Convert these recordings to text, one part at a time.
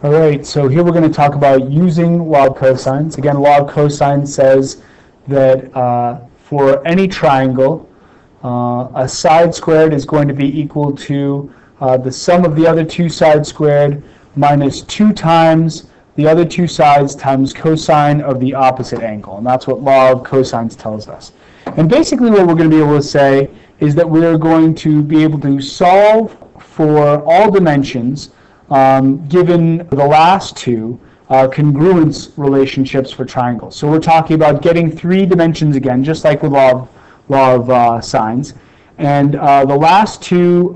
All right, so here we're going to talk about using law of cosines. Again, law of cosines says that for any triangle, a side squared is going to be equal to the sum of the other two sides squared minus 2 times the other two sides times cosine of the opposite angle. And that's what law of cosines tells us. And basically what we're going to be able to say is that we're going to be able to solve for all dimensions given the last two congruence relationships for triangles. So we're talking about getting 3 dimensions again, just like with law of sines. And the last two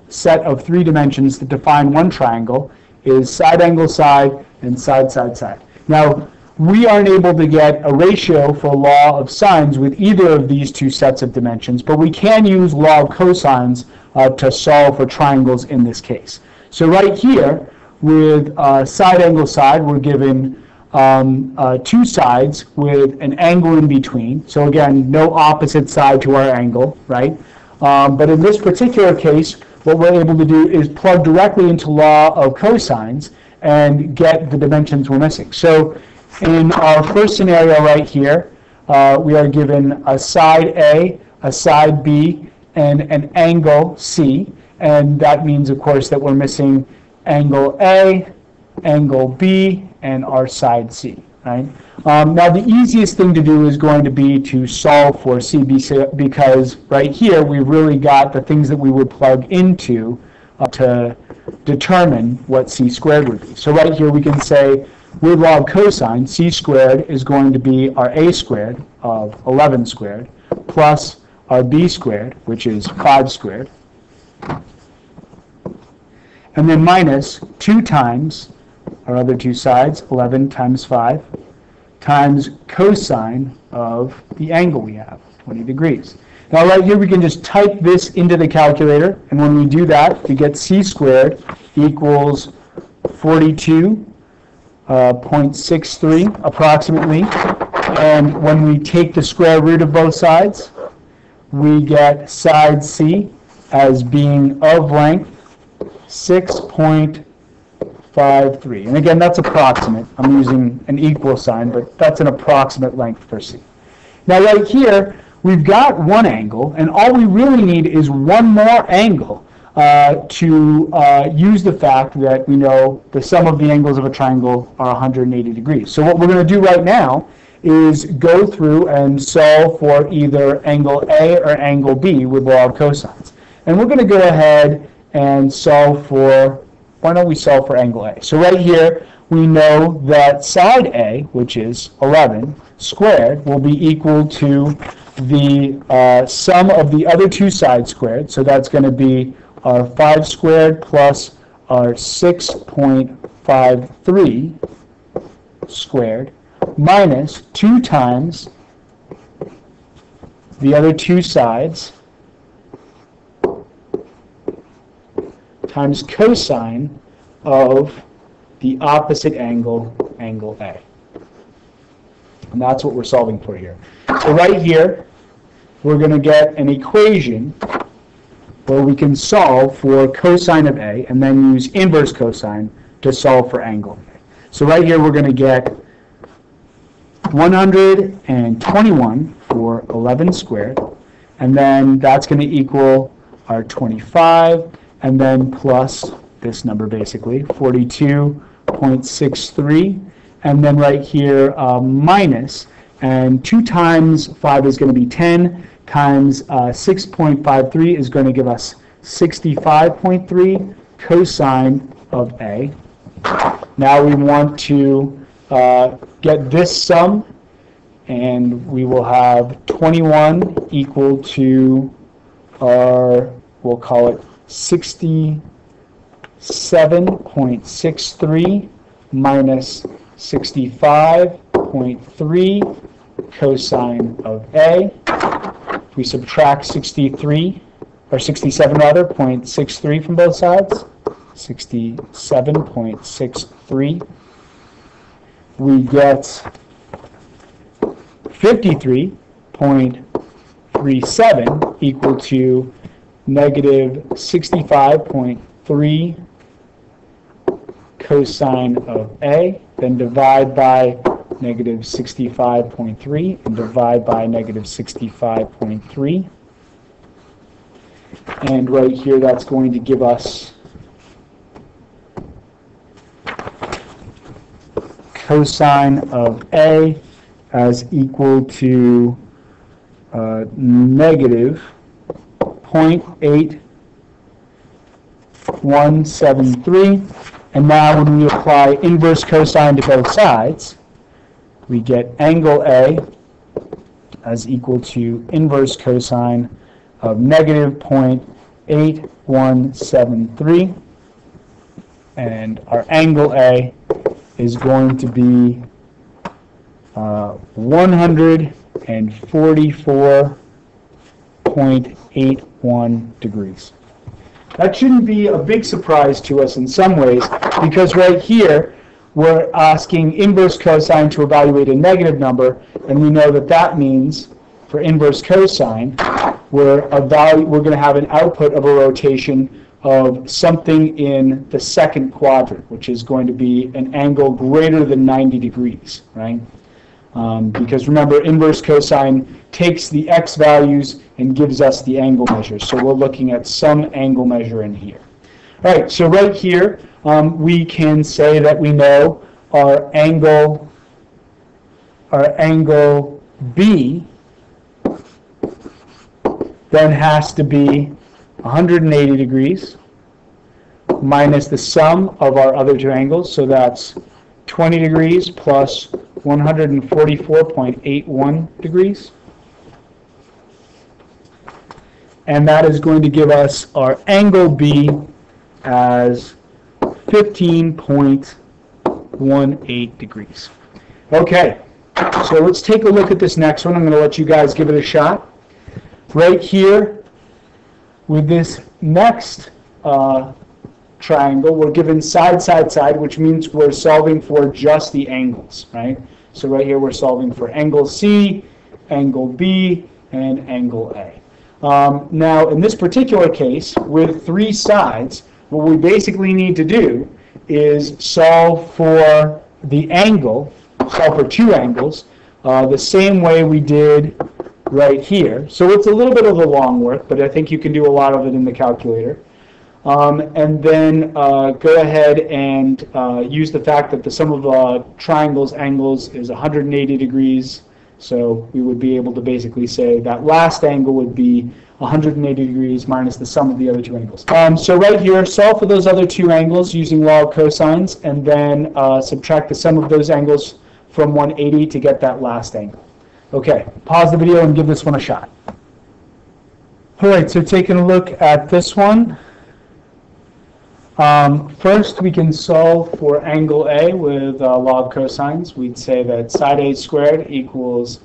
set of 3 dimensions that define one triangle is side angle side and side side side. Now, we aren't able to get a ratio for law of sines with either of these 2 sets of dimensions, but we can use law of cosines to solve for triangles in this case. So right here, with side angle side, we're given 2 sides with an angle in between. So again, no opposite side to our angle, right? But in this particular case, what we're able to do is plug directly into law of cosines and get the dimensions we're missing. So in our first scenario right here, we are given a side A, a side B, and an angle C. And that means, of course, that we're missing angle A, angle B, and our side C. Right? Now, the easiest thing to do is going to be to solve for C, because right here we've really got the things that we would plug into to determine what C squared would be. So right here we can say, with law of cosine, C squared is going to be our A squared of 11 squared plus our B squared, which is 5 squared, and then minus 2 times our other 2 sides, 11 times 5, times cosine of the angle we have, 20 degrees. Now right here we can just type this into the calculator, and when we do that, we get C squared equals 42.63 approximately. And when we take the square root of both sides, we get side C as being of length 6.53. And again, that's approximate. I'm using an equal sign, but that's an approximate length for C. Now right here, we've got one angle, and all we really need is one more angle to use the fact that we know the sum of the angles of a triangle are 180 degrees. So what we're going to do right now is go through and solve for either angle A or angle B with law of cosines. And we're going to go ahead and solve for, why don't we solve for angle A? So right here, we know that side A, which is 11 squared, will be equal to the sum of the other 2 sides squared. So that's going to be our 5 squared plus our 6.53 squared minus 2 times the other 2 sides times cosine of the opposite angle, angle A. And that's what we're solving for here. So right here, we're going to get an equation where we can solve for cosine of A and then use inverse cosine to solve for angle A. So right here, we're going to get 121 for 11 squared, and then that's going to equal our 25, and then plus this number basically, 42.63, and then right here minus, and 2 times 5 is going to be 10, times 6.53 is going to give us 65.3 cosine of A. Now we want to get this sum, and we will have 21 equal to our, we'll call it 67.63 minus 65.3 cosine of A. If we subtract 63, or 67 rather, 0.63 from both sides, 67.63, we get 53.37 equal to negative 65.3 cosine of A, then divide by negative 65.3, and divide by negative 65.3. And right here, that's going to give us cosine of A as equal to negative 0.8173. And now when we apply inverse cosine to both sides, we get angle A as equal to inverse cosine of negative 0.8173. And our angle A is going to be 144.81 degrees. That shouldn't be a big surprise to us in some ways, because right here we're asking inverse cosine to evaluate a negative number, and we know that that means for inverse cosine we're going to have an output of a rotation of something in the second quadrant, which is going to be an angle greater than 90 degrees, right? Because remember, inverse cosine takes the x values and gives us the angle measure. So we're looking at some angle measure in here. All right, so right here, we can say that we know our angle B then has to be 180 degrees minus the sum of our other two angles, so that's 20 degrees plus 144.81 degrees. And that is going to give us our angle B as 15.18 degrees. Okay, so let's take a look at this next one. I'm going to let you guys give it a shot. Right here, with this next triangle, we're given side, side, side, which means we're solving for just the angles, right? So right here we're solving for angle C, angle B, and angle A. Now, in this particular case, with three sides, what we basically need to do is solve for the angle, solve for two angles, the same way we did right here. So it's a little bit of a long work, but I think you can do a lot of it in the calculator. And then go ahead and use the fact that the sum of triangles' angles is 180 degrees. So we would be able to basically say that last angle would be 180 degrees minus the sum of the other two angles. So right here, solve for those other two angles using law of cosines, and then subtract the sum of those angles from 180 to get that last angle. Okay, pause the video and give this one a shot. All right, so taking a look at this one. First, we can solve for angle A with law of cosines. We'd say that side A squared equals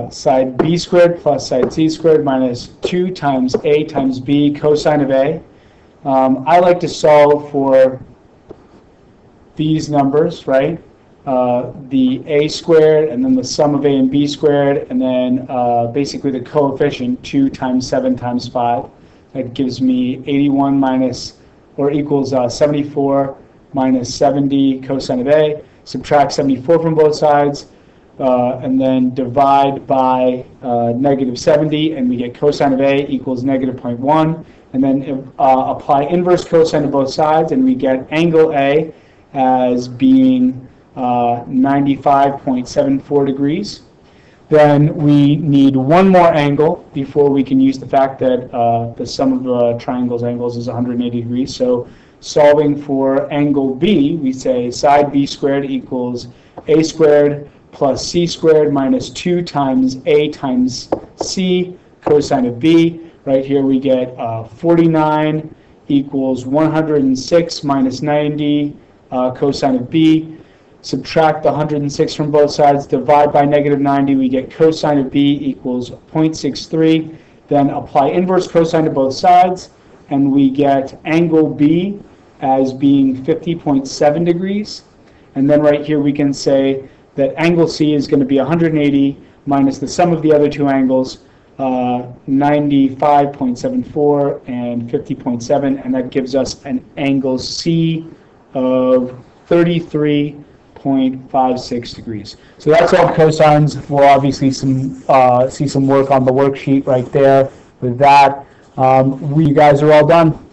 side B squared plus side C squared minus 2 times A times B cosine of A. I like to solve for these numbers, right? The A squared, and then the sum of A and B squared, and then basically the coefficient, 2 times 7 times 5. That gives me 81 minus, or equals 74 minus 70 cosine of A. Subtract 74 from both sides, and then divide by negative 70, and we get cosine of A equals negative 0.1. And then apply inverse cosine to both sides, and we get angle A as being 95.74 degrees. Then we need one more angle before we can use the fact that the sum of the triangle's angles is 180 degrees. So solving for angle B, we say side B squared equals A squared plus C squared minus 2 times A times C cosine of B. Right here we get 49 equals 106 minus 90 cosine of B. Subtract the 106 from both sides, divide by negative 90, we get cosine of B equals 0.63. Then apply inverse cosine to both sides, and we get angle B as being 50.7 degrees. And then right here we can say that angle C is going to be 180 minus the sum of the other two angles, 95.74 and 50.7, and that gives us an angle C of 33.56 degrees. So that's all cosines. We'll obviously see some work on the worksheet right there with that. You guys are all done.